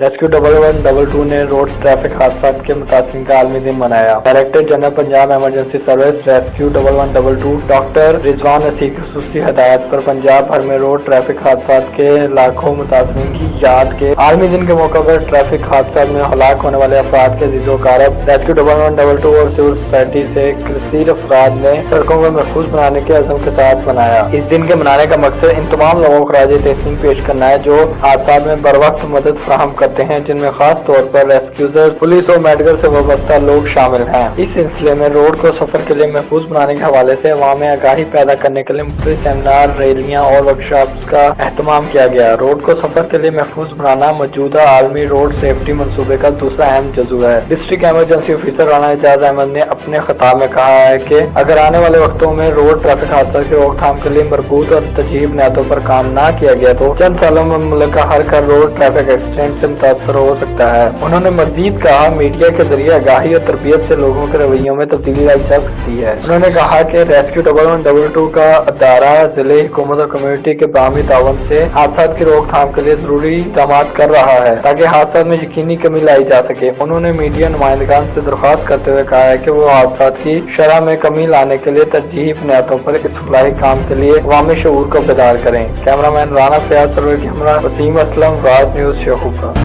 Rescue 1112 ने road traffic हादसात के मुतासिरीन का आलमी दिन मनाया। Director general Punjab emergency service rescue 1112 doctor Rizwan Naseer की खुसूसी हदायत पर पंजाब भर में रोड ट्रैफिक हादसात के लाखों मुतासिरीन की याद के आलमी दिन के मौके पर ट्रैफिक हादसात में हलाक होने वाले अफराद के अज़ीज़-ओ-क़ारब रेस्क्यू 1112 और सिविल सोसाइटी से कसीर अफराद ने सड़कों को महफूज बनाने के अज़म के साथ मनाया। इस दिन के मनाने का मकसद इन तमाम लोगों को खराज तहसीन पेश करना है जो हादसात में बर वक्त मदद फराहम करते हैं, जिनमें खास तौर पर रेस्क्यूजर, पुलिस और मेडिकल से वाबस्ता लोग शामिल हैं। इस सिलसिले में रोड को सफर के लिए महफूज बनाने के हवाले से अवाम में आगाही पैदा करने के लिए मुख्तलिफ सेमिनार, रैलियां और वर्कशॉप्स का एहतमाम किया गया। रोड को सफर के लिए महफूज बनाना मौजूदा आलमी रोड सेफ्टी मंसूबे का दूसरा अहम जज़्बा है। District emergency officer Rana Ejaz Ahmed ने अपने खिताब में कहा है कि अगर आने वाले वक्तों में रोड ट्रैफिक हादसा की रोकथाम के लिए मरबूत और तजीब नीयतों पर काम न किया गया तो चंद सालों में मुल्क का हर घर रोड ट्रैफिक एक्सीडेंट से मुतासर हो सकता है। उन्होंने मजीद कहा, मीडिया के जरिए आगाही और तरबियत से लोगों के रवैयों में तब्दीली लाई जा सकती है। उन्होंने कहा कि रेस्क्यू 1112 का अदारा जिले हुकूमत और कम्युनिटी के बाहमी ताउन से हादसा की रोकथाम के लिए जरूरी इक़दाम कर रहा है ताकि हादसा में यकीनी कमी लाई जा सके। उन्होंने मीडिया नुमाइंदगान से दरख्वास्त करते हुए कहा है कि वो हादसा की शरह में कमी लाने के लिए तरजीही बुनियादों पर इस्लाही काम के लिए अवामी शऊर को बेदार करें। कैमरामैन राना फयाज सरवर की हमरा वसीम असलम, राज न्यूज़ शेखुपुरा।